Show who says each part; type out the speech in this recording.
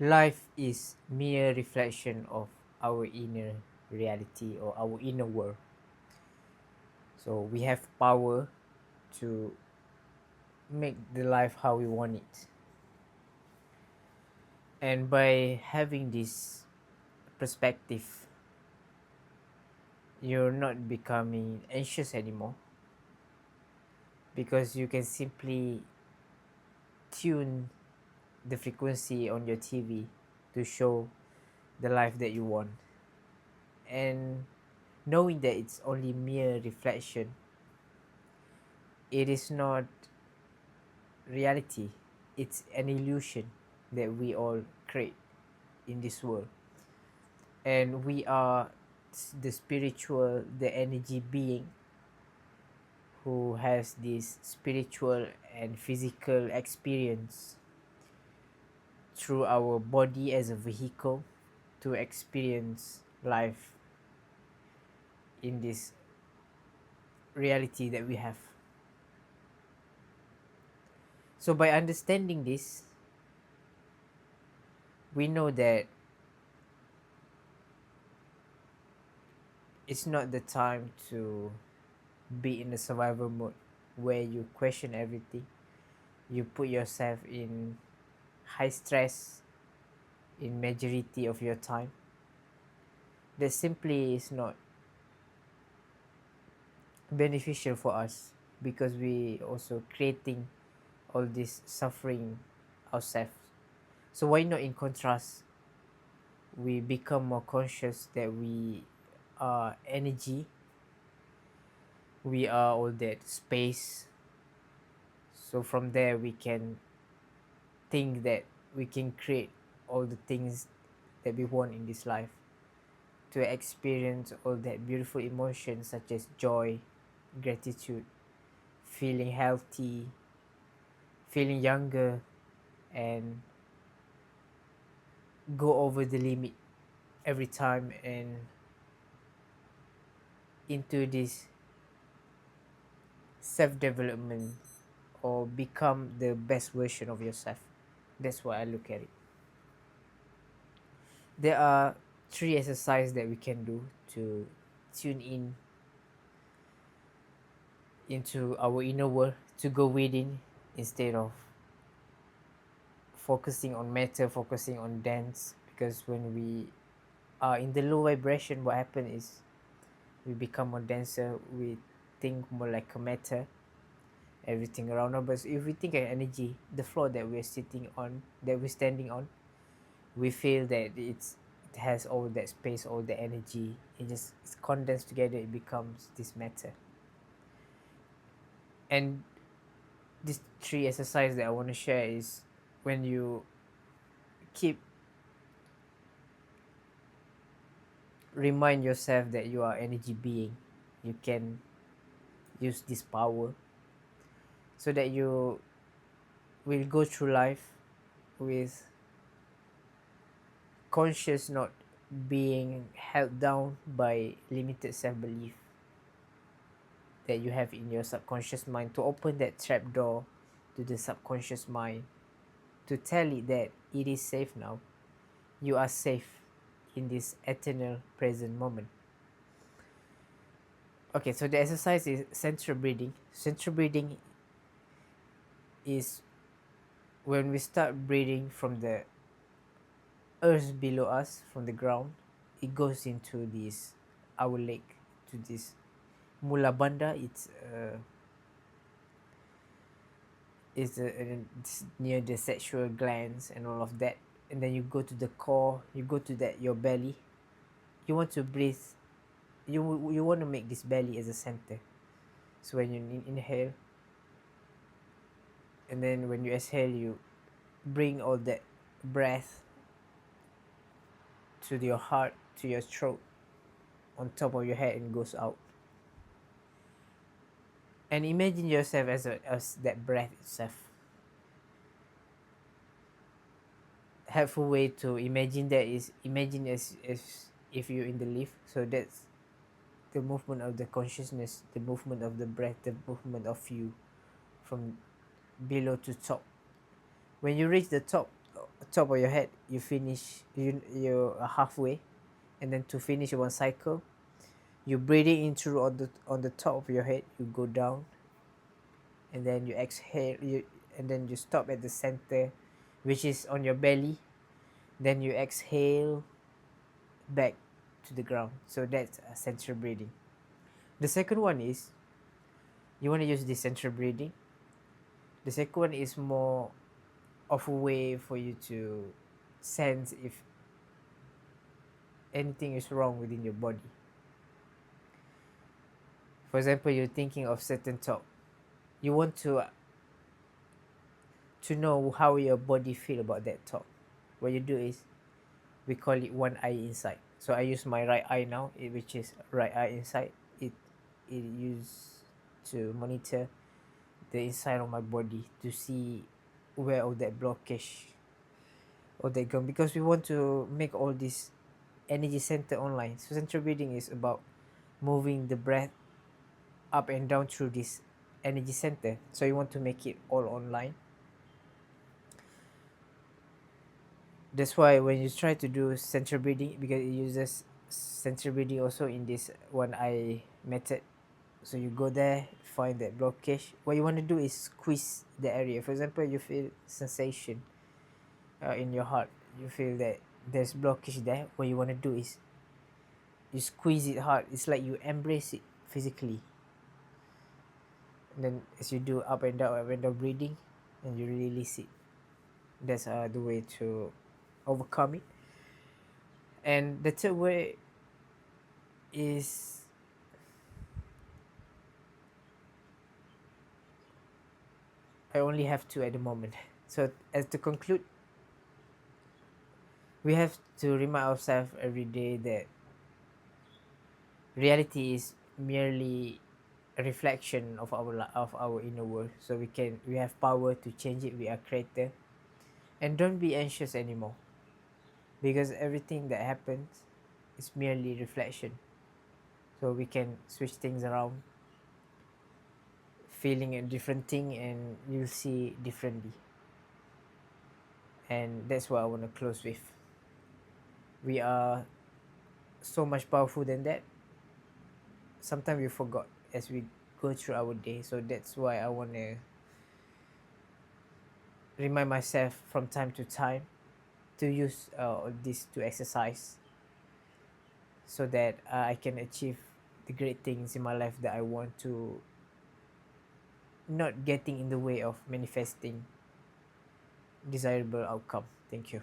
Speaker 1: Life is mere reflection of our inner reality or our inner world. So we have power to make the life how we want it. And by having this perspective, you're not becoming anxious anymore because you can simply tune the frequency on your TV to show the life that you want. And knowing that it's only mere reflection, it is not reality, it's an illusion that we all create in this world. And we are the spiritual, the energy being who has this spiritual and physical experience through our body as a vehicle to experience life in this reality that we have. So, by understanding this, we know that it's not the time to be in the survival mode where you question everything, you put yourself in high stress in majority of your time. That simply is not beneficial for us because we also creating all this suffering ourselves. So why not in contrast we become more conscious that we are energy, we are all that space. So from there we can think that we can create all the things that we want in this life, to experience all that beautiful emotions such as joy, gratitude, feeling healthy, feeling younger, and go over the limit every time and into this self development or become the best version of yourself. That's why I look at it. There are three exercises that we can do to tune in into our inner world, to go within instead of focusing on matter, focusing on dance. Because when we are in the low vibration, what happens is we become more denser, we think more like a matter, everything around us. But if we think of energy, the floor that we're sitting on, that we're standing on, we feel that it has all that space, all the energy. It's condensed together. It becomes this matter. And these three exercise that I want to share is when you keep remind yourself that you are energy being, you can use this power so that you will go through life with conscious, not being held down by limited self-belief that you have in your subconscious mind, to open that trap door to the subconscious mind to tell it that it is safe now, you are safe in this eternal present moment. Okay, so the exercise is central breathing. Central breathing is when we start breathing from the earth below us, from the ground, it goes into this our leg, to this mula bandha. It's near the sexual glands and all of that. And then you go to the core, you go to that your belly. You want to breathe, you want to make this belly as a center. So when you inhale, and then when you exhale, you bring all that breath to your heart, to your throat, on top of your head, and goes out. And imagine yourself as that breath itself. Helpful way to imagine that is imagine as if you're in the lift. So that's the movement of the consciousness, the movement of the breath, the movement of you from below to top. When you reach the top, top of your head, you finish, you're halfway, and then to finish one cycle, you breathing in through on the top of your head, you go down, and then you exhale, and then you stop at the center, which is on your belly. Then you exhale back to the ground. So that's central breathing. The second one is, you want to use this central breathing. The second one is more of a way for you to sense if anything is wrong within your body. For example, you're thinking of certain thought. You want to know how your body feel about that thought. What you do is, we call it one eye insight. So I use my right eye now, which is right eye insight. It used to monitor the inside of my body to see where all that blockage or that gone, because we want to make all this energy center online. So central breathing is about moving the breath up and down through this energy center. So you want to make it all online. That's why when you try to do central breathing, because it uses central breathing also in this one eye method. So you go there, find that blockage. What you want to do is squeeze the area. For example, you feel sensation in your heart. You feel that there's blockage there. What you want to do is you squeeze it hard. It's like you embrace it physically. And then as you do up and down breathing, and you release it. That's the way to overcome it. And the third way is, I only have two at the moment. So as to conclude, we have to remind ourselves every day that reality is merely a reflection of of our inner world. So we have power to change it. We are creator, and don't be anxious anymore, because everything that happens is merely reflection. So we can switch things around, feeling a different thing, and you'll see differently. And that's what I want to close with. We are so much powerful than that. Sometimes we forgot as we go through our day. So that's why I want to remind myself from time to time to use this to exercise, so that I can achieve the great things in my life that I want to, not getting in the way of manifesting desirable outcome. Thank you.